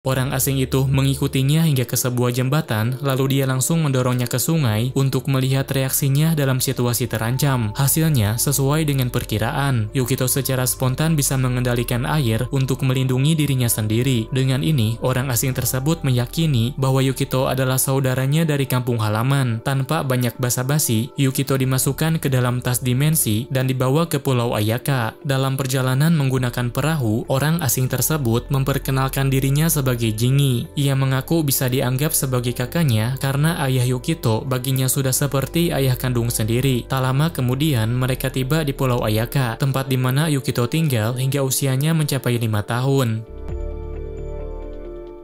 Orang asing itu mengikutinya hingga ke sebuah jembatan, lalu dia langsung mendorongnya ke sungai untuk melihat reaksinya dalam situasi terancam. Hasilnya sesuai dengan perkiraan. Yukito secara spontan bisa mengendalikan air untuk melindungi dirinya sendiri. Dengan ini, orang asing tersebut meyakini bahwa Yukito adalah saudaranya dari kampung halaman. Tanpa banyak basa-basi, Yukito dimasukkan ke dalam tas dimensi dan dibawa ke Pulau Ayaka. Dalam perjalanan menggunakan perahu, orang asing tersebut memperkenalkan dirinya sebagai Jingi. Ia mengaku bisa dianggap sebagai kakaknya karena ayah Yukito baginya sudah seperti ayah kandung sendiri. Tak lama kemudian mereka tiba di Pulau Ayaka, tempat di mana Yukito tinggal hingga usianya mencapai 5 tahun.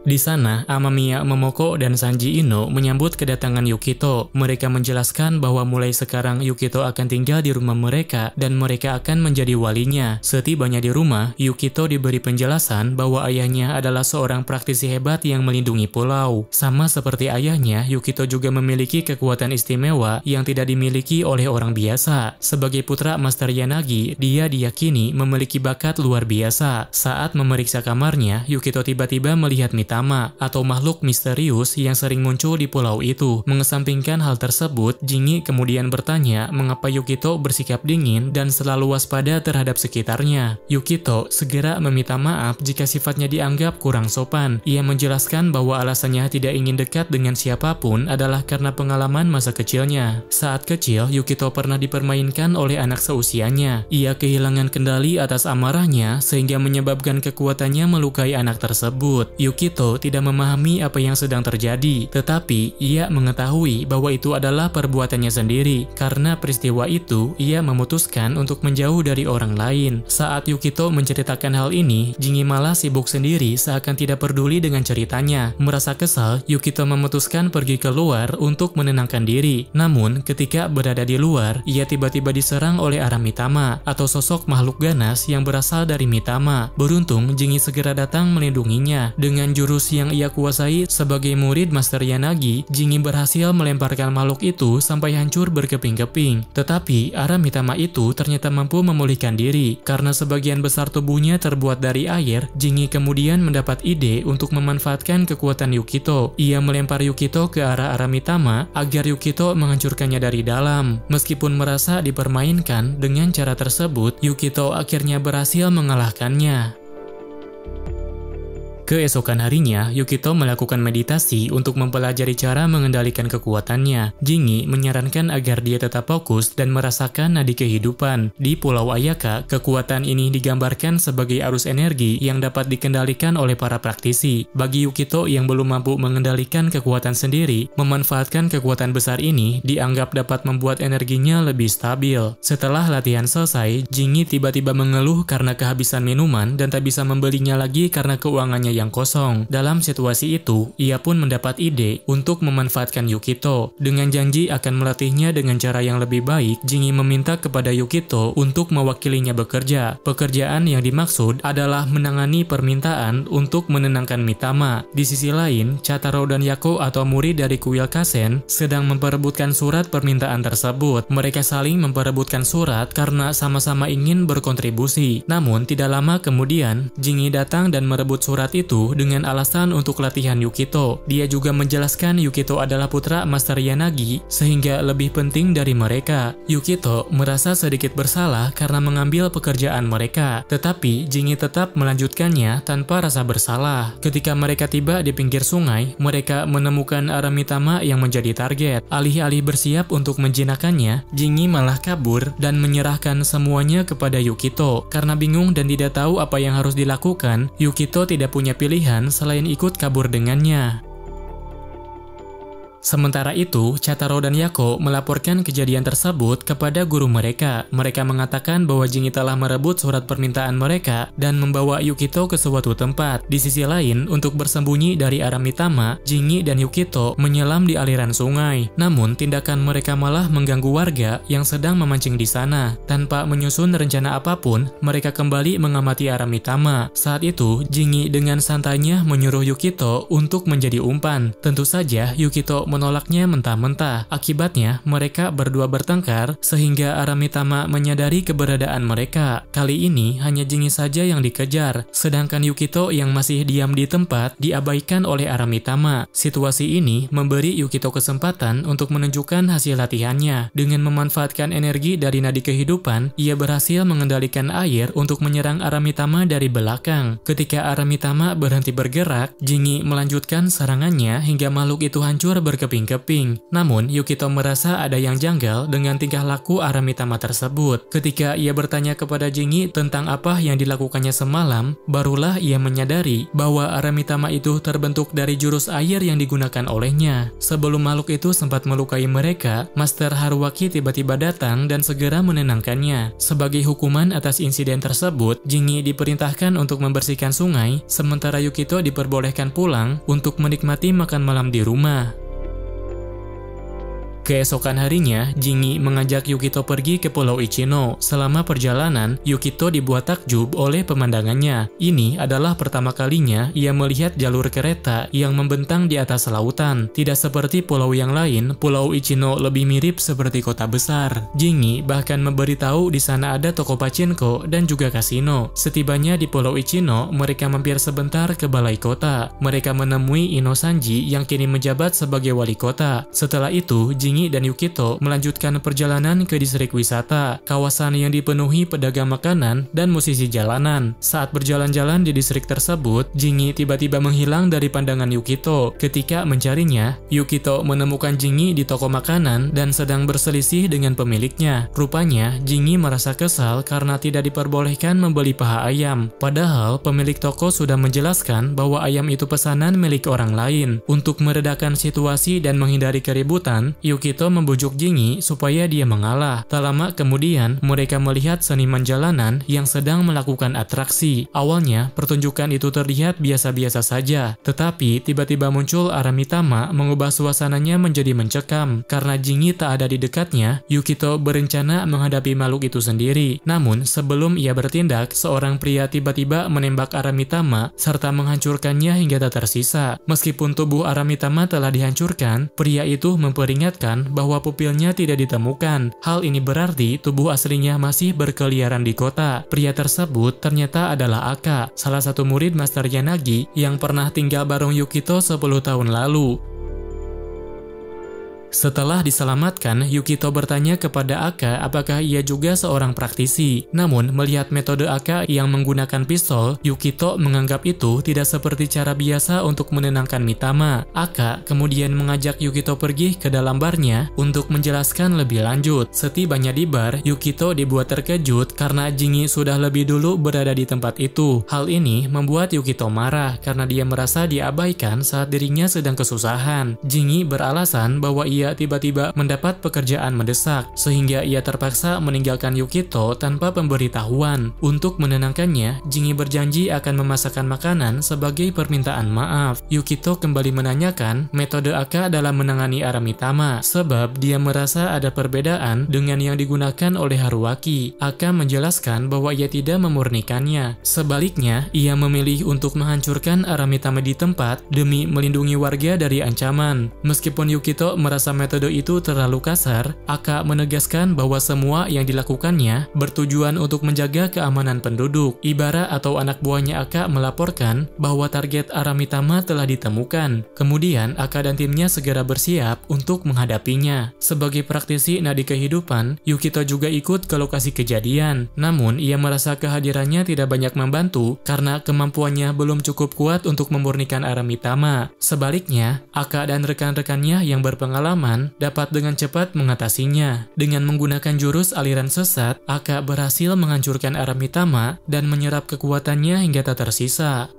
Di sana, Amamiya Momoko dan Sanji Ino menyambut kedatangan Yukito. Mereka menjelaskan bahwa mulai sekarang Yukito akan tinggal di rumah mereka dan mereka akan menjadi walinya. Setibanya di rumah, Yukito diberi penjelasan bahwa ayahnya adalah seorang praktisi hebat yang melindungi pulau. Sama seperti ayahnya, Yukito juga memiliki kekuatan istimewa yang tidak dimiliki oleh orang biasa. Sebagai putra Master Yanagi, dia diyakini memiliki bakat luar biasa. Saat memeriksa kamarnya, Yukito tiba-tiba melihat Mitama atau makhluk misterius yang sering muncul di pulau itu. Mengesampingkan hal tersebut, Jingi kemudian bertanya mengapa Yukito bersikap dingin dan selalu waspada terhadap sekitarnya. Yukito segera meminta maaf jika sifatnya dianggap kurang sopan. Ia menjelaskan bahwa alasannya tidak ingin dekat dengan siapapun adalah karena pengalaman masa kecilnya. Saat kecil, Yukito pernah dipermainkan oleh anak seusianya. Ia kehilangan kendali atas amarahnya sehingga menyebabkan kekuatannya melukai anak tersebut. Yukito tidak memahami apa yang sedang terjadi, tetapi ia mengetahui bahwa itu adalah perbuatannya sendiri. Karena peristiwa itu, ia memutuskan untuk menjauh dari orang lain. Saat Yukito menceritakan hal ini, Jingi malah sibuk sendiri seakan tidak peduli dengan ceritanya. Merasa kesal, Yukito memutuskan pergi keluar untuk menenangkan diri. Namun, ketika berada di luar, ia tiba-tiba diserang oleh Aramitama atau sosok makhluk ganas yang berasal dari Mitama. Beruntung, Jingi segera datang melindunginya. Dengan jurus yang ia kuasai sebagai murid Master Yanagi, Jingi berhasil melemparkan makhluk itu sampai hancur berkeping-keping. Tetapi Aramitama itu ternyata mampu memulihkan diri. Karena sebagian besar tubuhnya terbuat dari air, Jingi kemudian mendapat ide untuk memanfaatkan kekuatan Yukito. Ia melempar Yukito ke arah Aramitama agar Yukito menghancurkannya dari dalam. Meskipun merasa dipermainkan, dengan cara tersebut Yukito akhirnya berhasil mengalahkannya. Keesokan harinya, Yukito melakukan meditasi untuk mempelajari cara mengendalikan kekuatannya. Jingi menyarankan agar dia tetap fokus dan merasakan nadi kehidupan. Di Pulau Ayaka, kekuatan ini digambarkan sebagai arus energi yang dapat dikendalikan oleh para praktisi. Bagi Yukito yang belum mampu mengendalikan kekuatan sendiri, memanfaatkan kekuatan besar ini dianggap dapat membuat energinya lebih stabil. Setelah latihan selesai, Jingi tiba-tiba mengeluh karena kehabisan minuman dan tak bisa membelinya lagi karena keuangannya yang kosong. Dalam situasi itu, ia pun mendapat ide untuk memanfaatkan Yukito. Dengan janji akan melatihnya dengan cara yang lebih baik, Jingi meminta kepada Yukito untuk mewakilinya bekerja. Pekerjaan yang dimaksud adalah menangani permintaan untuk menenangkan Mitama. Di sisi lain, Chataro dan Yako atau murid dari Kuil Kasen sedang memperebutkan surat permintaan tersebut. Mereka saling memperebutkan surat karena sama-sama ingin berkontribusi. Namun, tidak lama kemudian, Jingi datang dan merebut surat itu dengan alasan untuk latihan Yukito. Dia juga menjelaskan Yukito adalah putra Master Yanagi, sehingga lebih penting dari mereka. Yukito merasa sedikit bersalah karena mengambil pekerjaan mereka, tetapi Jingi tetap melanjutkannya tanpa rasa bersalah. Ketika mereka tiba di pinggir sungai, mereka menemukan Aramitama yang menjadi target. Alih-alih bersiap untuk menjinakkannya, Jingi malah kabur dan menyerahkan semuanya kepada Yukito. Karena bingung dan tidak tahu apa yang harus dilakukan, Yukito tidak punya pilihan selain ikut kabur dengannya. Sementara itu, Chataro dan Yako melaporkan kejadian tersebut kepada guru mereka. Mereka mengatakan bahwa Jingi telah merebut surat permintaan mereka dan membawa Yukito ke suatu tempat. Di sisi lain, untuk bersembunyi dari Aramitama, Jingi dan Yukito menyelam di aliran sungai. Namun, tindakan mereka malah mengganggu warga yang sedang memancing di sana. Tanpa menyusun rencana apapun, mereka kembali mengamati Aramitama. Saat itu, Jingi dengan santainya menyuruh Yukito untuk menjadi umpan. Tentu saja, Yukito menolaknya mentah-mentah. Akibatnya, mereka berdua bertengkar sehingga Aramitama menyadari keberadaan mereka. Kali ini hanya Jingi saja yang dikejar, sedangkan Yukito yang masih diam di tempat diabaikan oleh Aramitama. Situasi ini memberi Yukito kesempatan untuk menunjukkan hasil latihannya. Dengan memanfaatkan energi dari nadi kehidupan, ia berhasil mengendalikan air untuk menyerang Aramitama dari belakang. Ketika Aramitama berhenti bergerak, Jingi melanjutkan serangannya hingga makhluk itu hancur berkeping-keping. Namun, Yukito merasa ada yang janggal dengan tingkah laku Aramitama tersebut. Ketika ia bertanya kepada Jingi tentang apa yang dilakukannya semalam, barulah ia menyadari bahwa Aramitama itu terbentuk dari jurus air yang digunakan olehnya. Sebelum makhluk itu sempat melukai mereka, Master Haruwaki tiba-tiba datang dan segera menenangkannya. Sebagai hukuman atas insiden tersebut, Jingi diperintahkan untuk membersihkan sungai, sementara Yukito diperbolehkan pulang untuk menikmati makan malam di rumah. Keesokan harinya, Jingi mengajak Yukito pergi ke Pulau Ichino. Selama perjalanan, Yukito dibuat takjub oleh pemandangannya. Ini adalah pertama kalinya ia melihat jalur kereta yang membentang di atas lautan. Tidak seperti pulau yang lain, Pulau Ichino lebih mirip seperti kota besar. Jingi bahkan memberitahu di sana ada toko pachinko dan juga kasino. Setibanya di Pulau Ichino, mereka mampir sebentar ke balai kota. Mereka menemui Ino Sanji yang kini menjabat sebagai wali kota. Setelah itu, Jingi dan Yukito melanjutkan perjalanan ke distrik wisata, kawasan yang dipenuhi pedagang makanan dan musisi jalanan. Saat berjalan-jalan di distrik tersebut, Jingi tiba-tiba menghilang dari pandangan Yukito. Ketika mencarinya, Yukito menemukan Jingi di toko makanan dan sedang berselisih dengan pemiliknya. Rupanya, Jingi merasa kesal karena tidak diperbolehkan membeli paha ayam. Padahal, pemilik toko sudah menjelaskan bahwa ayam itu pesanan milik orang lain. Untuk meredakan situasi dan menghindari keributan, Yukito membujuk Jingi supaya dia mengalah. Tak lama kemudian, mereka melihat seniman jalanan yang sedang melakukan atraksi. Awalnya, pertunjukan itu terlihat biasa-biasa saja, tetapi tiba-tiba muncul Aramitama mengubah suasananya menjadi mencekam. Karena Jingi tak ada di dekatnya, Yukito berencana menghadapi makhluk itu sendiri. Namun, sebelum ia bertindak, seorang pria tiba-tiba menembak Aramitama serta menghancurkannya hingga tak tersisa. Meskipun tubuh Aramitama telah dihancurkan, pria itu memperingatkan bahwa pupilnya tidak ditemukan. Hal ini berarti tubuh aslinya masih berkeliaran di kota. Pria tersebut ternyata adalah Aka, salah satu murid Master Yanagi yang pernah tinggal bareng Yukito 10 tahun lalu. Setelah diselamatkan, Yukito bertanya kepada Aka apakah ia juga seorang praktisi. Namun, melihat metode Aka yang menggunakan pistol, Yukito menganggap itu tidak seperti cara biasa untuk menenangkan Mitama. Aka kemudian mengajak Yukito pergi ke dalam barnya untuk menjelaskan lebih lanjut. Setibanya di bar, Yukito dibuat terkejut karena Jingi sudah lebih dulu berada di tempat itu. Hal ini membuat Yukito marah karena dia merasa diabaikan saat dirinya sedang kesusahan. Jingi beralasan bahwa ia tiba-tiba mendapat pekerjaan mendesak, sehingga ia terpaksa meninggalkan Yukito tanpa pemberitahuan. Untuk menenangkannya, Jingi berjanji akan memasakkan makanan sebagai permintaan maaf. Yukito kembali menanyakan metode Aka dalam menangani Aramitama, sebab dia merasa ada perbedaan dengan yang digunakan oleh Haruwaki. Aka menjelaskan bahwa ia tidak memurnikannya. Sebaliknya, ia memilih untuk menghancurkan Aramitama di tempat demi melindungi warga dari ancaman. Meskipun Yukito merasa metode itu terlalu kasar, Aka menegaskan bahwa semua yang dilakukannya bertujuan untuk menjaga keamanan penduduk. Ibara atau anak buahnya Aka melaporkan bahwa target Aramitama telah ditemukan. Kemudian Aka dan timnya segera bersiap untuk menghadapinya. Sebagai praktisi nadi kehidupan, Yukito juga ikut ke lokasi kejadian. Namun, ia merasa kehadirannya tidak banyak membantu karena kemampuannya belum cukup kuat untuk memurnikan Aramitama. Sebaliknya, Aka dan rekan-rekannya yang berpengalaman dapat dengan cepat mengatasinya. Dengan menggunakan jurus aliran sesat, Aka berhasil menghancurkan Aramitama dan menyerap kekuatannya hingga tak tersisa.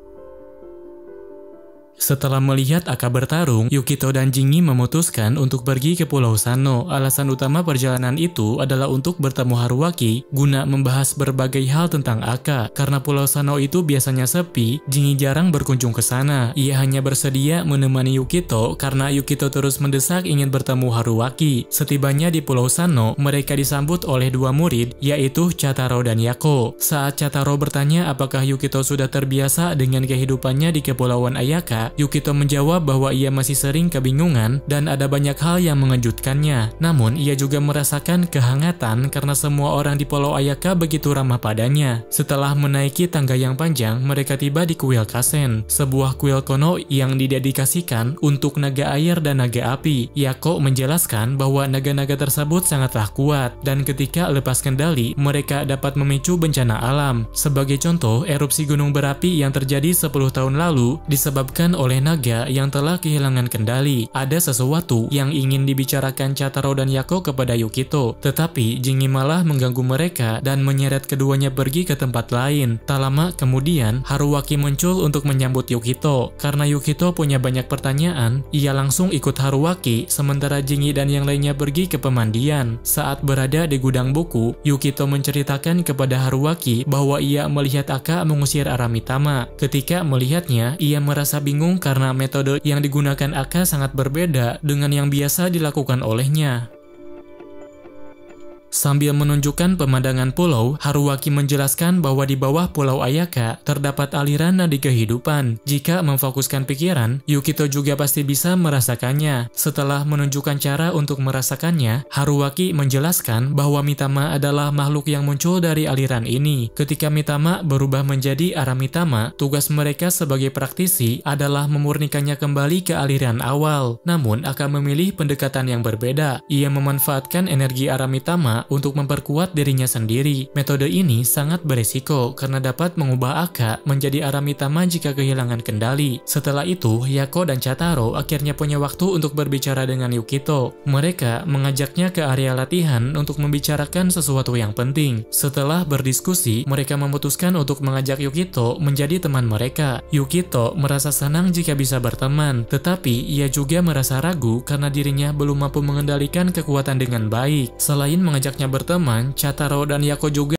Setelah melihat Aka bertarung, Yukito dan Jingi memutuskan untuk pergi ke Pulau Sano. Alasan utama perjalanan itu adalah untuk bertemu Haruwaki guna membahas berbagai hal tentang Aka. Karena Pulau Sano itu biasanya sepi, Jingi jarang berkunjung ke sana. Ia hanya bersedia menemani Yukito karena Yukito terus mendesak ingin bertemu Haruwaki. Setibanya di Pulau Sano, mereka disambut oleh dua murid, yaitu Chataro dan Yako. Saat Chataro bertanya apakah Yukito sudah terbiasa dengan kehidupannya di Kepulauan Ayaka, mereka, Yukito menjawab bahwa ia masih sering kebingungan dan ada banyak hal yang mengejutkannya. Namun, ia juga merasakan kehangatan karena semua orang di Pulau Ayaka begitu ramah padanya. Setelah menaiki tangga yang panjang, mereka tiba di kuil Kasen, sebuah kuil kuno yang didedikasikan untuk naga air dan naga api. Yako menjelaskan bahwa naga-naga tersebut sangatlah kuat, dan ketika lepas kendali, mereka dapat memicu bencana alam. Sebagai contoh, erupsi gunung berapi yang terjadi 10 tahun lalu disebabkan oleh naga yang telah kehilangan kendali. Ada sesuatu yang ingin dibicarakan Chataro dan Yako kepada Yukito, tetapi Jingi malah mengganggu mereka dan menyeret keduanya pergi ke tempat lain. Tak lama kemudian, Haruwaki muncul untuk menyambut Yukito. Karena Yukito punya banyak pertanyaan, ia langsung ikut Haruwaki, sementara Jingi dan yang lainnya pergi ke pemandian. Saat berada di gudang buku, Yukito menceritakan kepada Haruwaki bahwa ia melihat Aka mengusir Aramitama. Ketika melihatnya, ia merasa bingung karena metode yang digunakan Aka sangat berbeda dengan yang biasa dilakukan olehnya. Sambil menunjukkan pemandangan pulau, Haruwaki menjelaskan bahwa di bawah Pulau Ayaka terdapat aliran nadi kehidupan. Jika memfokuskan pikiran, Yukito juga pasti bisa merasakannya. Setelah menunjukkan cara untuk merasakannya, Haruwaki menjelaskan bahwa Mitama adalah makhluk yang muncul dari aliran ini. Ketika Mitama berubah menjadi Aramitama, tugas mereka sebagai praktisi adalah memurnikannya kembali ke aliran awal. Namun, akan memilih pendekatan yang berbeda. Ia memanfaatkan energi Aramitama untuk memperkuat dirinya sendiri. Metode ini sangat beresiko karena dapat mengubah Aka menjadi Aramitama jika kehilangan kendali. Setelah itu, Yako dan Chataro akhirnya punya waktu untuk berbicara dengan Yukito. Mereka mengajaknya ke area latihan untuk membicarakan sesuatu yang penting. Setelah berdiskusi, mereka memutuskan untuk mengajak Yukito menjadi teman mereka. Yukito merasa senang jika bisa berteman, tetapi ia juga merasa ragu karena dirinya belum mampu mengendalikan kekuatan dengan baik. Selain mengajaknya berteman, Chataro dan Yako juga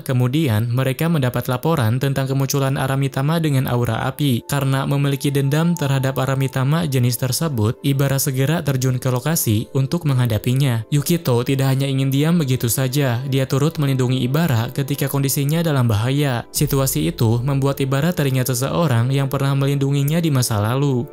kemudian mereka mendapat laporan tentang kemunculan Aramitama dengan aura api. Karena memiliki dendam terhadap Aramitama jenis tersebut, Ibara segera terjun ke lokasi untuk menghadapinya. Yukito tidak hanya ingin diam begitu saja, dia turut melindungi Ibara ketika kondisinya dalam bahaya. Situasi itu membuat Ibara teringat seseorang yang pernah melindunginya di masa lalu.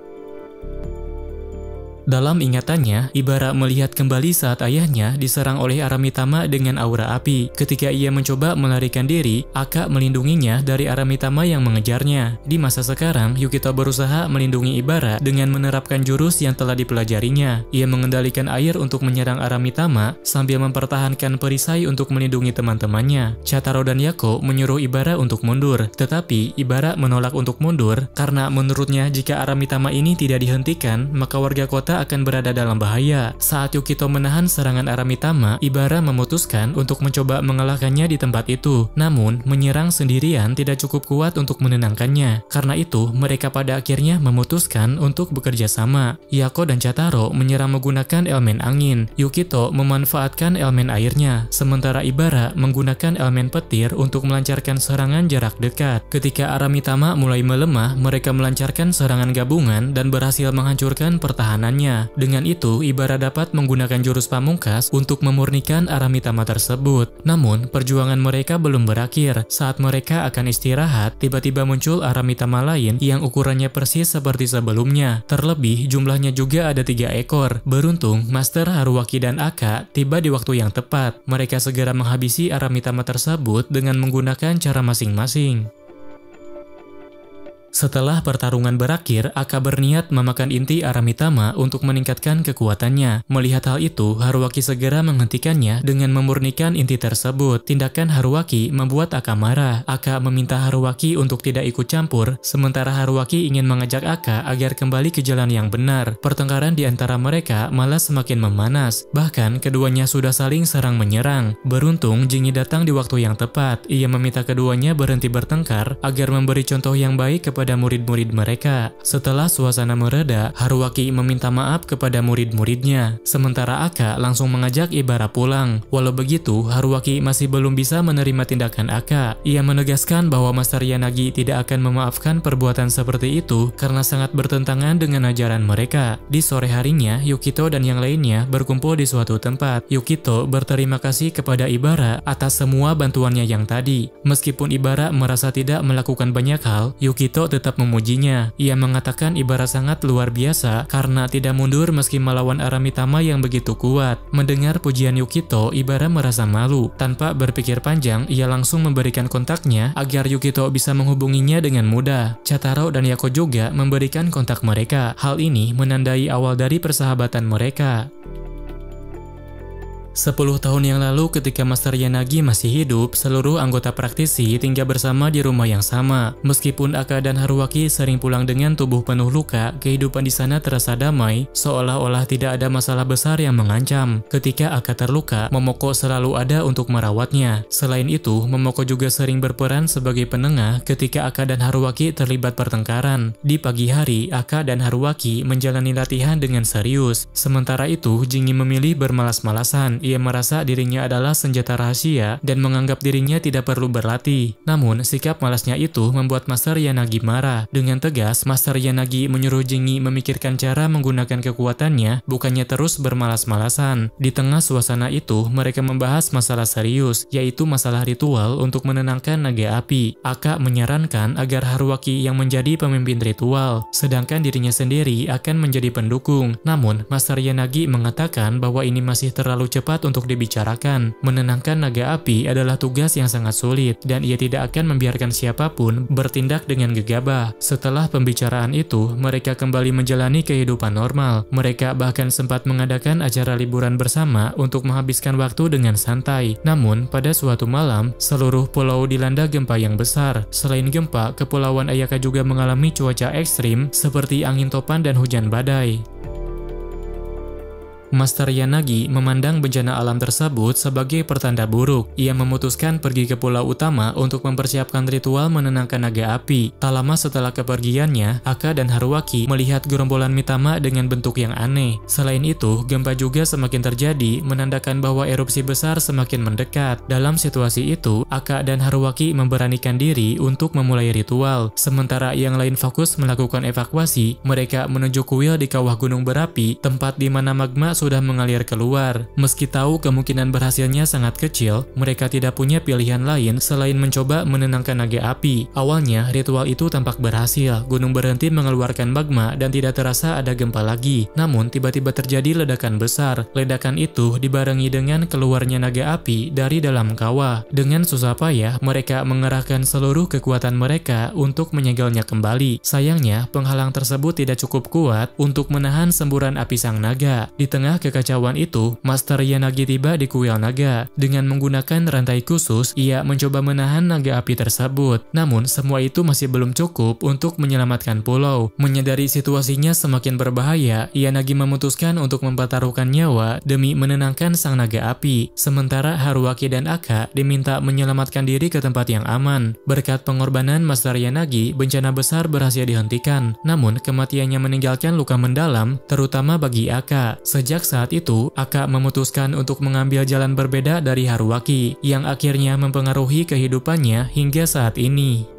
Dalam ingatannya, Ibara melihat kembali saat ayahnya diserang oleh Aramitama dengan aura api. Ketika ia mencoba melarikan diri, Aka melindunginya dari Aramitama yang mengejarnya. Di masa sekarang, Yukito berusaha melindungi Ibara dengan menerapkan jurus yang telah dipelajarinya. Ia mengendalikan air untuk menyerang Aramitama sambil mempertahankan perisai untuk melindungi teman-temannya. Chataro dan Yako menyuruh Ibara untuk mundur, tetapi Ibara menolak untuk mundur karena menurutnya jika Aramitama ini tidak dihentikan, maka warga kota akan berada dalam bahaya. Saat Yukito menahan serangan Aramitama, Ibara memutuskan untuk mencoba mengalahkannya di tempat itu. Namun, menyerang sendirian tidak cukup kuat untuk menenangkannya. Karena itu, mereka pada akhirnya memutuskan untuk bekerja sama. Yako dan Chataro menyerang menggunakan elemen angin. Yukito memanfaatkan elemen airnya, sementara Ibara menggunakan elemen petir untuk melancarkan serangan jarak dekat. Ketika Aramitama mulai melemah, mereka melancarkan serangan gabungan dan berhasil menghancurkan pertahanannya. Dengan itu, Ibara dapat menggunakan jurus pamungkas untuk memurnikan Aramitama tersebut. Namun, perjuangan mereka belum berakhir. Saat mereka akan istirahat, tiba-tiba muncul Aramitama lain yang ukurannya persis seperti sebelumnya. Terlebih, jumlahnya juga ada 3 ekor. Beruntung, Master Haruwaki dan Aka tiba di waktu yang tepat. Mereka segera menghabisi Aramitama tersebut dengan menggunakan cara masing-masing. Setelah pertarungan berakhir, Aka berniat memakan inti Aramitama untuk meningkatkan kekuatannya. Melihat hal itu, Haruwaki segera menghentikannya dengan memurnikan inti tersebut. Tindakan Haruwaki membuat Aka marah. Aka meminta Haruwaki untuk tidak ikut campur, sementara Haruwaki ingin mengajak Aka agar kembali ke jalan yang benar. Pertengkaran di antara mereka malah semakin memanas. Bahkan, keduanya sudah saling serang menyerang. Beruntung, Jingi datang di waktu yang tepat. Ia meminta keduanya berhenti bertengkar agar memberi contoh yang baik kepada murid-murid mereka. Setelah suasana mereda, Haruwaki meminta maaf kepada murid-muridnya. Sementara Aka langsung mengajak Ibara pulang. Walau begitu, Haruwaki masih belum bisa menerima tindakan Aka. Ia menegaskan bahwa Master Yanagi tidak akan memaafkan perbuatan seperti itu karena sangat bertentangan dengan ajaran mereka. Di sore harinya, Yukito dan yang lainnya berkumpul di suatu tempat. Yukito berterima kasih kepada Ibara atas semua bantuannya yang tadi. Meskipun Ibara merasa tidak melakukan banyak hal, Yukito tetap memujinya. Ia mengatakan Ibara sangat luar biasa karena tidak mundur meski melawan Aramitama yang begitu kuat. Mendengar pujian Yukito, Ibara merasa malu. Tanpa berpikir panjang, ia langsung memberikan kontaknya agar Yukito bisa menghubunginya dengan mudah. Chataro dan Yako juga memberikan kontak mereka. Hal ini menandai awal dari persahabatan mereka. 10 tahun yang lalu ketika Master Yanagi masih hidup, seluruh anggota praktisi tinggal bersama di rumah yang sama. Meskipun Aka dan Haruwaki sering pulang dengan tubuh penuh luka, kehidupan di sana terasa damai, seolah-olah tidak ada masalah besar yang mengancam. Ketika Aka terluka, Momoko selalu ada untuk merawatnya. Selain itu, Momoko juga sering berperan sebagai penengah ketika Aka dan Haruwaki terlibat pertengkaran. Di pagi hari, Aka dan Haruwaki menjalani latihan dengan serius. Sementara itu, Jingi memilih bermalas-malasan. Ia merasa dirinya adalah senjata rahasia dan menganggap dirinya tidak perlu berlatih. Namun, sikap malasnya itu membuat Master Yanagi marah. Dengan tegas, Master Yanagi menyuruh Jingi memikirkan cara menggunakan kekuatannya, bukannya terus bermalas-malasan. Di tengah suasana itu, mereka membahas masalah serius, yaitu masalah ritual untuk menenangkan naga api. Aka menyarankan agar Haruwaki yang menjadi pemimpin ritual, sedangkan dirinya sendiri akan menjadi pendukung. Namun, Master Yanagi mengatakan bahwa ini masih terlalu cepat untuk dibicarakan. Menenangkan naga api adalah tugas yang sangat sulit, dan ia tidak akan membiarkan siapapun bertindak dengan gegabah. Setelah pembicaraan itu, mereka kembali menjalani kehidupan normal. Mereka bahkan sempat mengadakan acara liburan bersama untuk menghabiskan waktu dengan santai. Namun, pada suatu malam, seluruh pulau dilanda gempa yang besar. Selain gempa, Kepulauan Ayaka juga mengalami cuaca ekstrim seperti angin topan dan hujan badai. Master Yanagi memandang bencana alam tersebut sebagai pertanda buruk. Ia memutuskan pergi ke pulau utama untuk mempersiapkan ritual menenangkan naga api. Tak lama setelah kepergiannya, Akka dan Haruaki melihat gerombolan Mitama dengan bentuk yang aneh. Selain itu, gempa juga semakin terjadi, menandakan bahwa erupsi besar semakin mendekat. Dalam situasi itu, Akka dan Haruaki memberanikan diri untuk memulai ritual. Sementara yang lain fokus melakukan evakuasi, mereka menuju kuil di kawah gunung berapi, tempat di mana magma sudah mengalir keluar. Meski tahu kemungkinan berhasilnya sangat kecil, mereka tidak punya pilihan lain selain mencoba menenangkan naga api. Awalnya, ritual itu tampak berhasil. Gunung berhenti mengeluarkan magma dan tidak terasa ada gempa lagi. Namun, tiba-tiba terjadi ledakan besar. Ledakan itu dibarengi dengan keluarnya naga api dari dalam kawah. Dengan susah payah, mereka mengerahkan seluruh kekuatan mereka untuk menyegelnya kembali. Sayangnya, penghalang tersebut tidak cukup kuat untuk menahan semburan api sang naga. Di tengah kekacauan itu, Master Yanagi tiba di kuil naga. Dengan menggunakan rantai khusus, ia mencoba menahan naga api tersebut. Namun, semua itu masih belum cukup untuk menyelamatkan pulau. Menyadari situasinya semakin berbahaya, Yanagi memutuskan untuk mempertaruhkan nyawa demi menenangkan sang naga api. Sementara Haruaki dan Akka diminta menyelamatkan diri ke tempat yang aman. Berkat pengorbanan Master Yanagi, bencana besar berhasil dihentikan. Namun, kematiannya meninggalkan luka mendalam, terutama bagi Akka. Sejak saat itu, Akka memutuskan untuk mengambil jalan berbeda dari Haruaki, yang akhirnya mempengaruhi kehidupannya hingga saat ini.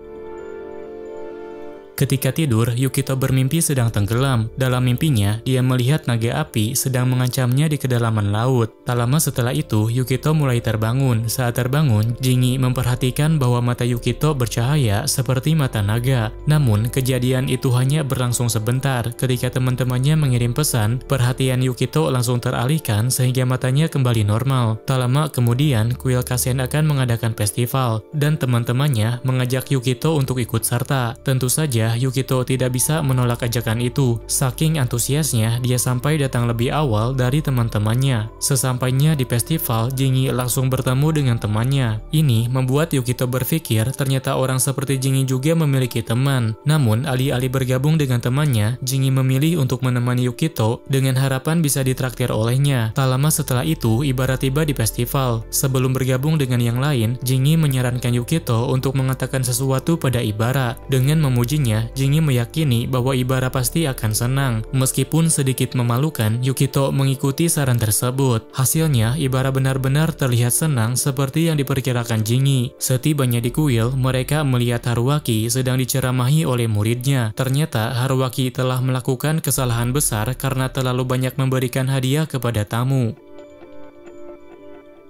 Ketika tidur, Yukito bermimpi sedang tenggelam. Dalam mimpinya, dia melihat naga api sedang mengancamnya di kedalaman laut. Tak lama setelah itu, Yukito mulai terbangun. Saat terbangun, Jingi memperhatikan bahwa mata Yukito bercahaya seperti mata naga. Namun, kejadian itu hanya berlangsung sebentar. Ketika teman-temannya mengirim pesan, perhatian Yukito langsung teralihkan sehingga matanya kembali normal. Tak lama kemudian, kuil Kasen akan mengadakan festival, dan teman-temannya mengajak Yukito untuk ikut serta. Tentu saja, Yukito tidak bisa menolak ajakan itu. Saking antusiasnya, dia sampai datang lebih awal dari teman-temannya. Sesampainya di festival, Jingi langsung bertemu dengan temannya. Ini membuat Yukito berpikir ternyata orang seperti Jingi juga memiliki teman. Namun, alih-alih bergabung dengan temannya, Jingi memilih untuk menemani Yukito dengan harapan bisa ditraktir olehnya. Tak lama setelah itu, Ibara tiba di festival. Sebelum bergabung dengan yang lain, Jingi menyarankan Yukito untuk mengatakan sesuatu pada Ibara. Dengan memujinya, Jingi meyakini bahwa Ibara pasti akan senang. Meskipun sedikit memalukan, Yukito mengikuti saran tersebut. Hasilnya, Ibara benar-benar terlihat senang seperti yang diperkirakan Jingi. Setibanya di kuil, mereka melihat Haruaki sedang diceramahi oleh muridnya. Ternyata Haruaki telah melakukan kesalahan besar karena terlalu banyak memberikan hadiah kepada tamu.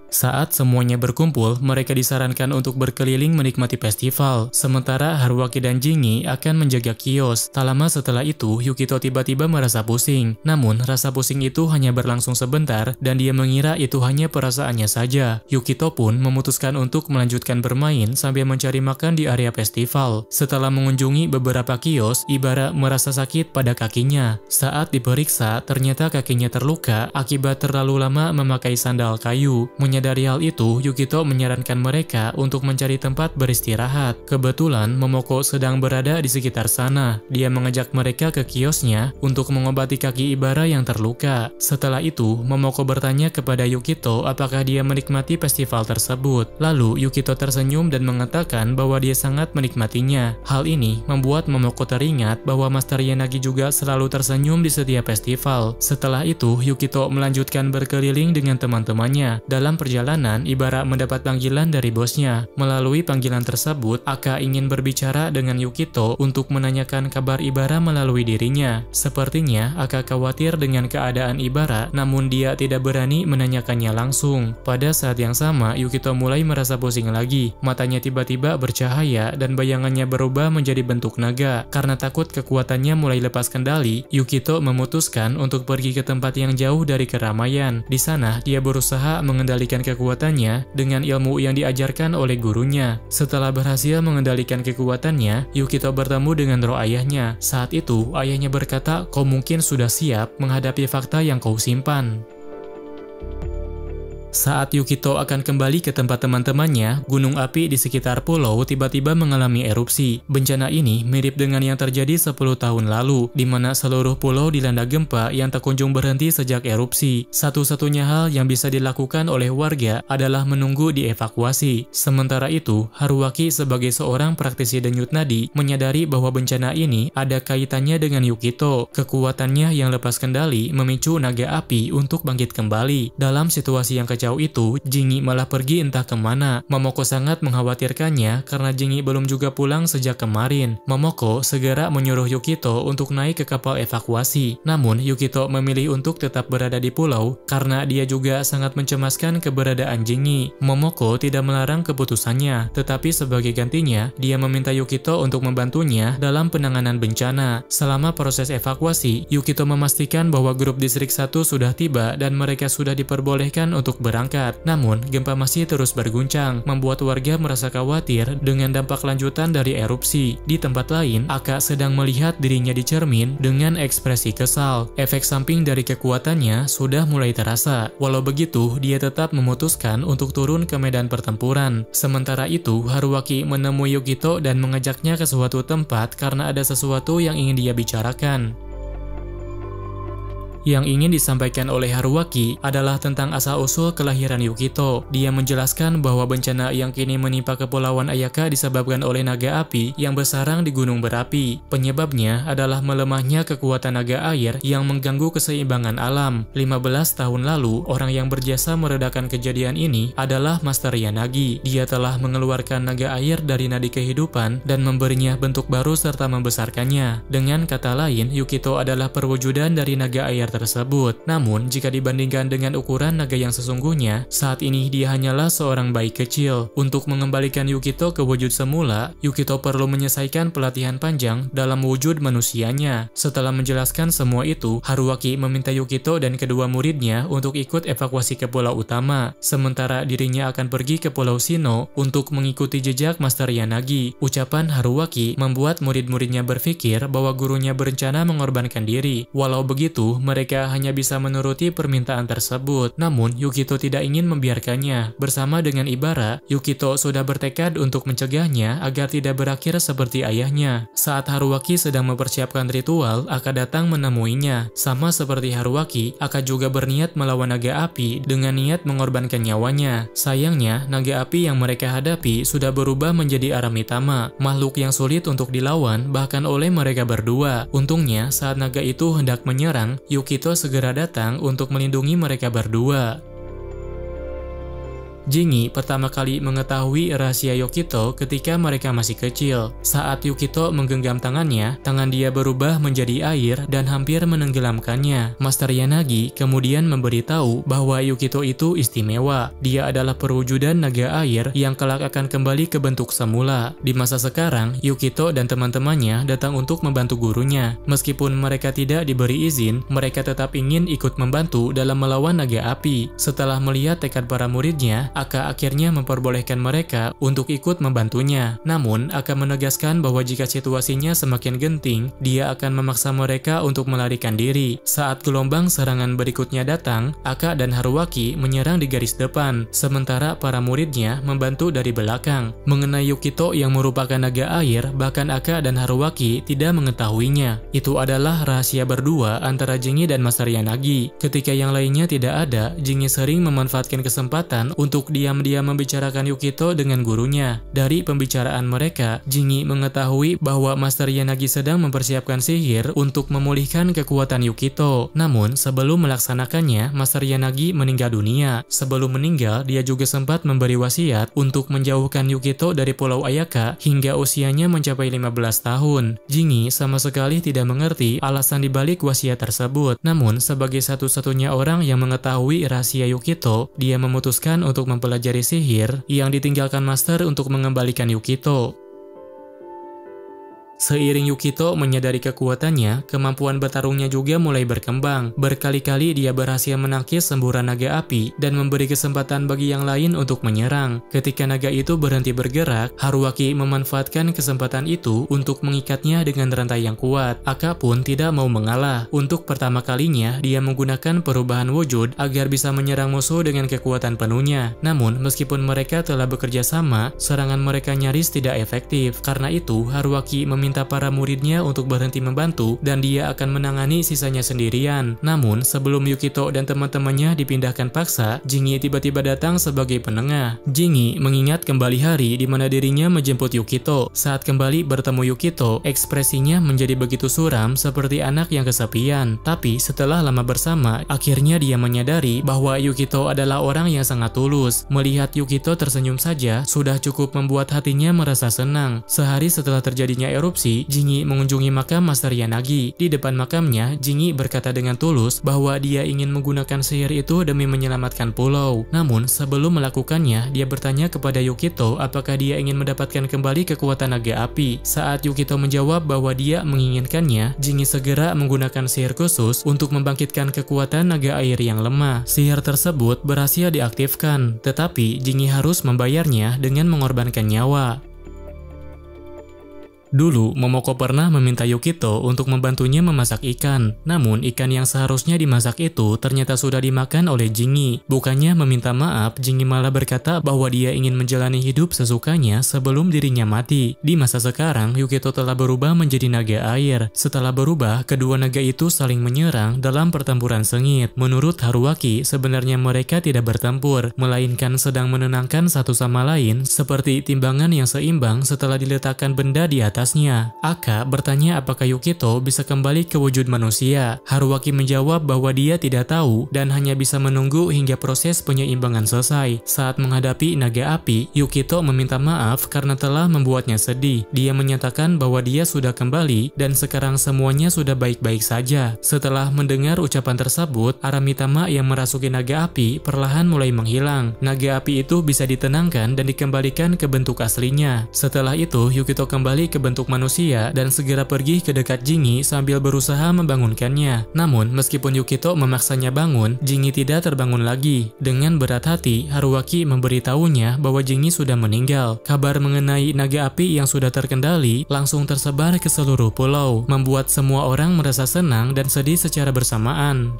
Saat semuanya berkumpul, mereka disarankan untuk berkeliling menikmati festival. Sementara Haruaki dan Jingi akan menjaga kios. Tak lama setelah itu, Yukito tiba-tiba merasa pusing. Namun, rasa pusing itu hanya berlangsung sebentar dan dia mengira itu hanya perasaannya saja. Yukito pun memutuskan untuk melanjutkan bermain sambil mencari makan di area festival. Setelah mengunjungi beberapa kios, Ibara merasa sakit pada kakinya. Saat diperiksa, ternyata kakinya terluka akibat terlalu lama memakai sandal kayu. Dari hal itu, Yukito menyarankan mereka untuk mencari tempat beristirahat. Kebetulan, Momoko sedang berada di sekitar sana. Dia mengajak mereka ke kiosnya untuk mengobati kaki Ibara yang terluka. Setelah itu, Momoko bertanya kepada Yukito apakah dia menikmati festival tersebut. Lalu, Yukito tersenyum dan mengatakan bahwa dia sangat menikmatinya. Hal ini membuat Momoko teringat bahwa Master Yanagi juga selalu tersenyum di setiap festival. Setelah itu, Yukito melanjutkan berkeliling dengan teman-temannya. Dalam perjalanan, Ibara mendapat panggilan dari bosnya. Melalui panggilan tersebut, Akka ingin berbicara dengan Yukito untuk menanyakan kabar Ibara melalui dirinya. Sepertinya, Akka khawatir dengan keadaan Ibara, namun dia tidak berani menanyakannya langsung. Pada saat yang sama, Yukito mulai merasa pusing lagi. Matanya tiba-tiba bercahaya dan bayangannya berubah menjadi bentuk naga. Karena takut kekuatannya mulai lepas kendali, Yukito memutuskan untuk pergi ke tempat yang jauh dari keramaian. Di sana, dia berusaha mengendalikan kekuatannya dengan ilmu yang diajarkan oleh gurunya. Setelah berhasil mengendalikan kekuatannya, Yukito bertemu dengan roh ayahnya. Saat itu, ayahnya berkata, "Kau mungkin sudah siap menghadapi fakta yang kau simpan." Saat Yukito akan kembali ke tempat teman-temannya, gunung api di sekitar pulau tiba-tiba mengalami erupsi. Bencana ini mirip dengan yang terjadi 10 tahun lalu, di mana seluruh pulau dilanda gempa yang tak kunjung berhenti sejak erupsi. Satu-satunya hal yang bisa dilakukan oleh warga adalah menunggu dievakuasi. Sementara itu, Haruaki sebagai seorang praktisi denyut nadi menyadari bahwa bencana ini ada kaitannya dengan Yukito. Kekuatannya yang lepas kendali memicu naga api untuk bangkit kembali. Dalam situasi yang kacau itu, Jingi malah pergi entah kemana. Momoko sangat mengkhawatirkannya karena Jingi belum juga pulang sejak kemarin. Momoko segera menyuruh Yukito untuk naik ke kapal evakuasi. Namun, Yukito memilih untuk tetap berada di pulau karena dia juga sangat mencemaskan keberadaan Jingi. Momoko tidak melarang keputusannya, tetapi sebagai gantinya, dia meminta Yukito untuk membantunya dalam penanganan bencana. Selama proses evakuasi, Yukito memastikan bahwa grup distrik 1 sudah tiba dan mereka sudah diperbolehkan untuk berangkat. Namun, gempa masih terus berguncang, membuat warga merasa khawatir dengan dampak lanjutan dari erupsi. Di tempat lain, Aka sedang melihat dirinya di cermin dengan ekspresi kesal. Efek samping dari kekuatannya sudah mulai terasa. Walau begitu, dia tetap memutuskan untuk turun ke medan pertempuran. Sementara itu, Haruaki menemui Yukito dan mengajaknya ke suatu tempat karena ada sesuatu yang ingin dia bicarakan. Yang ingin disampaikan oleh Haruaki adalah tentang asal-usul kelahiran Yukito. Dia menjelaskan bahwa bencana yang kini menimpa Kepulauan Ayaka disebabkan oleh naga api yang bersarang di gunung berapi. Penyebabnya adalah melemahnya kekuatan naga air yang mengganggu keseimbangan alam. 15 tahun lalu, orang yang berjasa meredakan kejadian ini adalah Master Yanagi. Dia telah mengeluarkan naga air dari nadi kehidupan dan memberinya bentuk baru serta membesarkannya. Dengan kata lain, Yukito adalah perwujudan dari naga air tersebut. Namun, jika dibandingkan dengan ukuran naga yang sesungguhnya, saat ini dia hanyalah seorang bayi kecil. Untuk mengembalikan Yukito ke wujud semula, Yukito perlu menyelesaikan pelatihan panjang dalam wujud manusianya. Setelah menjelaskan semua itu, Haruaki meminta Yukito dan kedua muridnya untuk ikut evakuasi ke pulau utama, sementara dirinya akan pergi ke Pulau Shino untuk mengikuti jejak Master Yanagi. Ucapan Haruaki membuat murid-muridnya berpikir bahwa gurunya berencana mengorbankan diri. Walau begitu, mereka hanya bisa menuruti permintaan tersebut. Namun, Yukito tidak ingin membiarkannya. Bersama dengan Ibara, Yukito sudah bertekad untuk mencegahnya agar tidak berakhir seperti ayahnya. Saat Haruaki sedang mempersiapkan ritual, Aka datang menemuinya. Sama seperti Haruaki, Aka juga berniat melawan naga api dengan niat mengorbankan nyawanya. Sayangnya, naga api yang mereka hadapi sudah berubah menjadi Aramitama, makhluk yang sulit untuk dilawan bahkan oleh mereka berdua. Untungnya, saat naga itu hendak menyerang, Yukito segera datang untuk melindungi mereka berdua. Jingi pertama kali mengetahui rahasia Yukito ketika mereka masih kecil. Saat Yukito menggenggam tangannya, tangan dia berubah menjadi air dan hampir menenggelamkannya. Master Yanagi kemudian memberitahu bahwa Yukito itu istimewa. Dia adalah perwujudan naga air yang kelak akan kembali ke bentuk semula. Di masa sekarang, Yukito dan teman-temannya datang untuk membantu gurunya. Meskipun mereka tidak diberi izin, mereka tetap ingin ikut membantu dalam melawan naga api. Setelah melihat tekad para muridnya, Aka akhirnya memperbolehkan mereka untuk ikut membantunya. Namun, Aka menegaskan bahwa jika situasinya semakin genting, dia akan memaksa mereka untuk melarikan diri. Saat gelombang serangan berikutnya datang, Aka dan Haruaki menyerang di garis depan, sementara para muridnya membantu dari belakang. Mengenai Yukito yang merupakan naga air, bahkan Aka dan Haruaki tidak mengetahuinya. Itu adalah rahasia berdua antara Jingi dan Master Yanagi. Ketika yang lainnya tidak ada, Jingi sering memanfaatkan kesempatan untuk diam-diam membicarakan Yukito dengan gurunya. Dari pembicaraan mereka, Jingi mengetahui bahwa Master Yanagi sedang mempersiapkan sihir untuk memulihkan kekuatan Yukito. Namun, sebelum melaksanakannya, Master Yanagi meninggal dunia. Sebelum meninggal, dia juga sempat memberi wasiat untuk menjauhkan Yukito dari Pulau Ayaka hingga usianya mencapai 15 tahun. Jingi sama sekali tidak mengerti alasan dibalik wasiat tersebut. Namun, sebagai satu-satunya orang yang mengetahui rahasia Yukito, dia memutuskan untuk mempelajari sihir yang ditinggalkan Master untuk mengembalikan Yukito. Seiring Yukito menyadari kekuatannya, kemampuan bertarungnya juga mulai berkembang. Berkali-kali dia berhasil menangkis semburan naga api dan memberi kesempatan bagi yang lain untuk menyerang. Ketika naga itu berhenti bergerak, Haruaki memanfaatkan kesempatan itu untuk mengikatnya dengan rantai yang kuat. Aka pun tidak mau mengalah. Untuk pertama kalinya, dia menggunakan perubahan wujud agar bisa menyerang musuh dengan kekuatan penuhnya. Namun, meskipun mereka telah bekerja sama, serangan mereka nyaris tidak efektif. Karena itu, Haruaki meminta para muridnya untuk berhenti membantu dan dia akan menangani sisanya sendirian. Namun, sebelum Yukito dan teman-temannya dipindahkan paksa, Jingi tiba-tiba datang sebagai penengah. Jingi mengingat kembali hari di mana dirinya menjemput Yukito. Saat kembali bertemu Yukito, ekspresinya menjadi begitu suram seperti anak yang kesepian. Tapi setelah lama bersama, akhirnya dia menyadari bahwa Yukito adalah orang yang sangat tulus. Melihat Yukito tersenyum saja sudah cukup membuat hatinya merasa senang. Sehari setelah terjadinya erupsi, Jingi mengunjungi makam Master Yanagi. Di depan makamnya, Jingi berkata dengan tulus bahwa dia ingin menggunakan sihir itu demi menyelamatkan pulau. Namun sebelum melakukannya, dia bertanya kepada Yukito apakah dia ingin mendapatkan kembali kekuatan naga api. Saat Yukito menjawab bahwa dia menginginkannya, Jingi segera menggunakan sihir khusus untuk membangkitkan kekuatan naga air yang lemah. Sihir tersebut berhasil diaktifkan, tetapi Jingi harus membayarnya dengan mengorbankan nyawa. Dulu, Momoko pernah meminta Yukito untuk membantunya memasak ikan. Namun, ikan yang seharusnya dimasak itu ternyata sudah dimakan oleh Jingi. Bukannya meminta maaf, Jingi malah berkata bahwa dia ingin menjalani hidup sesukanya sebelum dirinya mati. Di masa sekarang, Yukito telah berubah menjadi naga air. Setelah berubah, kedua naga itu saling menyerang dalam pertempuran sengit. Menurut Haruaki, sebenarnya mereka tidak bertempur, melainkan sedang menenangkan satu sama lain seperti timbangan yang seimbang setelah diletakkan benda di atasnya. Aka bertanya apakah Yukito bisa kembali ke wujud manusia. Haruaki menjawab bahwa dia tidak tahu dan hanya bisa menunggu hingga proses penyeimbangan selesai. Saat menghadapi naga api, Yukito meminta maaf karena telah membuatnya sedih. Dia menyatakan bahwa dia sudah kembali dan sekarang semuanya sudah baik-baik saja. Setelah mendengar ucapan tersebut, Aramitama yang merasuki naga api perlahan mulai menghilang. Naga api itu bisa ditenangkan dan dikembalikan ke bentuk aslinya. Setelah itu, Yukito kembali ke bentuk manusia dan segera pergi ke dekat Jingi sambil berusaha membangunkannya. Namun, meskipun Yukito memaksanya bangun, Jingi tidak terbangun lagi. Dengan berat hati, Haruaki memberitahunya bahwa Jingi sudah meninggal. Kabar mengenai naga api yang sudah terkendali langsung tersebar ke seluruh pulau, membuat semua orang merasa senang dan sedih secara bersamaan.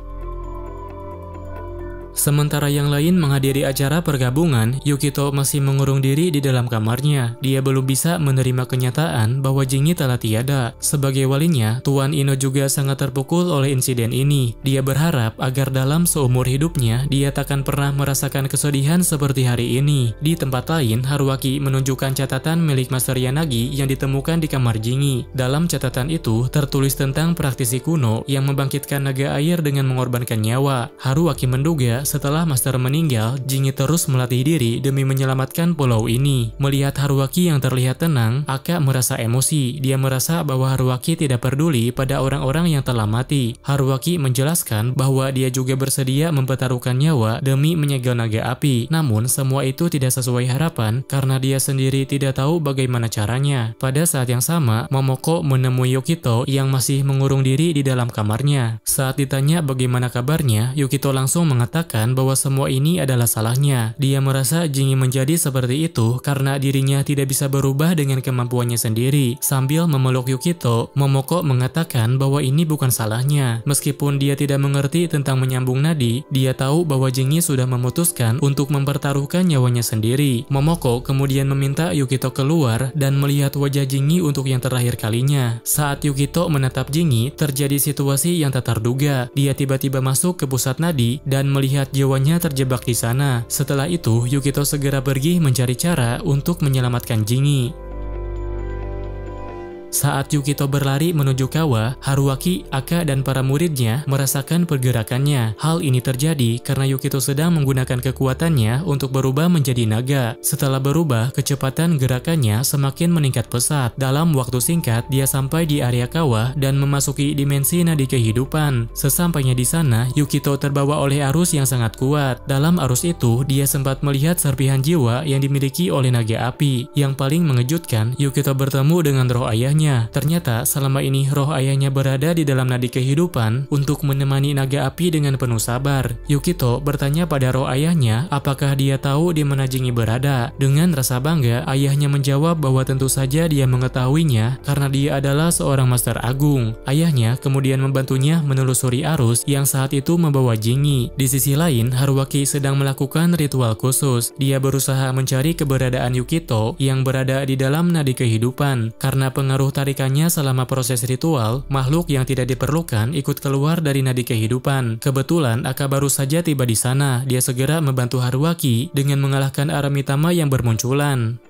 Sementara yang lain menghadiri acara pergabungan, Yukito masih mengurung diri di dalam kamarnya. Dia belum bisa menerima kenyataan bahwa Jingi telah tiada. Sebagai walinya, Tuan Ino juga sangat terpukul oleh insiden ini. Dia berharap agar dalam seumur hidupnya, dia takkan pernah merasakan kesedihan seperti hari ini. Di tempat lain, Haruaki menunjukkan catatan milik Master Yanagi yang ditemukan di kamar Jingi. Dalam catatan itu, tertulis tentang praktisi kuno yang membangkitkan naga air dengan mengorbankan nyawa. Haruaki menduga setelah Master meninggal, Jingi terus melatih diri demi menyelamatkan pulau ini. Melihat Haruaki yang terlihat tenang, Aka merasa emosi. Dia merasa bahwa Haruaki tidak peduli pada orang-orang yang telah mati. Haruaki menjelaskan bahwa dia juga bersedia mempertaruhkan nyawa demi menyegel naga api. Namun, semua itu tidak sesuai harapan karena dia sendiri tidak tahu bagaimana caranya. Pada saat yang sama, Momoko menemui Yukito yang masih mengurung diri di dalam kamarnya. Saat ditanya bagaimana kabarnya, Yukito langsung mengatakan bahwa semua ini adalah salahnya. Dia merasa Jingi menjadi seperti itu karena dirinya tidak bisa berubah dengan kemampuannya sendiri. Sambil memeluk Yukito, Momoko mengatakan bahwa ini bukan salahnya. Meskipun dia tidak mengerti tentang menyambung nadi, dia tahu bahwa Jingi sudah memutuskan untuk mempertaruhkan nyawanya sendiri. Momoko kemudian meminta Yukito keluar dan melihat wajah Jingi untuk yang terakhir kalinya. Saat Yukito menatap Jingi, terjadi situasi yang tak terduga. Dia tiba-tiba masuk ke pusat nadi dan melihat jiwanya terjebak di sana. Setelah itu, Yukito segera pergi mencari cara untuk menyelamatkan Jingi. Saat Yukito berlari menuju kawah, Haruaki, Aka, dan para muridnya merasakan pergerakannya. Hal ini terjadi karena Yukito sedang menggunakan kekuatannya untuk berubah menjadi naga. Setelah berubah, kecepatan gerakannya semakin meningkat pesat. Dalam waktu singkat, dia sampai di area kawah dan memasuki dimensi nadi kehidupan. Sesampainya di sana, Yukito terbawa oleh arus yang sangat kuat. Dalam arus itu, dia sempat melihat serpihan jiwa yang dimiliki oleh naga api. Yang paling mengejutkan, Yukito bertemu dengan roh ayahnya ayahnya. Ternyata selama ini roh ayahnya berada di dalam nadi kehidupan untuk menemani naga api dengan penuh sabar. Yukito bertanya pada roh ayahnya apakah dia tahu di mana Jingi berada. Dengan rasa bangga, ayahnya menjawab bahwa tentu saja dia mengetahuinya karena dia adalah seorang master agung. Ayahnya kemudian membantunya menelusuri arus yang saat itu membawa Jingi. Di sisi lain, Haruaki sedang melakukan ritual khusus. Dia berusaha mencari keberadaan Yukito yang berada di dalam nadi kehidupan. Karena pengaruh tarikannya selama proses ritual, makhluk yang tidak diperlukan ikut keluar dari nadi kehidupan. Kebetulan Aka baru saja tiba di sana. Dia segera membantu Haruaki dengan mengalahkan Aramitama yang bermunculan.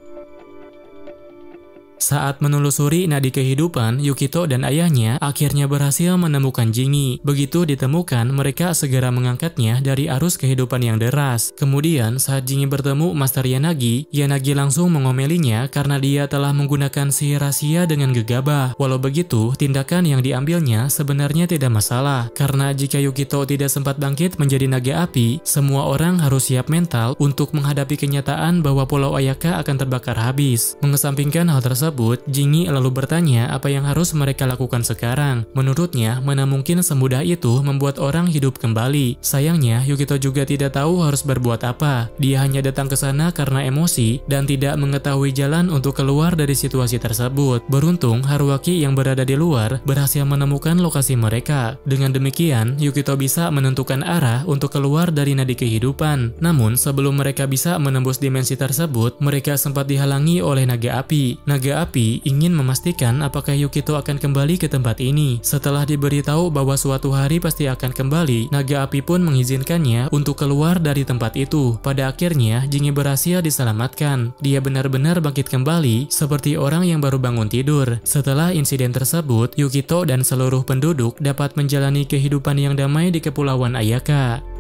Saat menelusuri nadi kehidupan, Yukito dan ayahnya akhirnya berhasil menemukan Jingi. Begitu ditemukan, mereka segera mengangkatnya dari arus kehidupan yang deras. Kemudian, saat Jingi bertemu Master Yanagi, Yanagi langsung mengomelinya karena dia telah menggunakan sihir rahasia dengan gegabah. Walau begitu, tindakan yang diambilnya sebenarnya tidak masalah. Karena jika Yukito tidak sempat bangkit menjadi naga api, semua orang harus siap mental untuk menghadapi kenyataan bahwa Pulau Ayaka akan terbakar habis. Mengesampingkan hal tersebut, Jingi lalu bertanya apa yang harus mereka lakukan sekarang. Menurutnya, mana mungkin semudah itu membuat orang hidup kembali. Sayangnya, Yukito juga tidak tahu harus berbuat apa. Dia hanya datang ke sana karena emosi dan tidak mengetahui jalan untuk keluar dari situasi tersebut. Beruntung, Haruaki yang berada di luar berhasil menemukan lokasi mereka. Dengan demikian, Yukito bisa menentukan arah untuk keluar dari nadi kehidupan. Namun, sebelum mereka bisa menembus dimensi tersebut, mereka sempat dihalangi oleh naga api. Naga api ingin memastikan apakah Yukito akan kembali ke tempat ini. Setelah diberitahu bahwa suatu hari pasti akan kembali, naga api pun mengizinkannya untuk keluar dari tempat itu. Pada akhirnya, Jingi berhasil diselamatkan. Dia benar-benar bangkit kembali seperti orang yang baru bangun tidur. Setelah insiden tersebut, Yukito dan seluruh penduduk dapat menjalani kehidupan yang damai di Kepulauan Ayaka.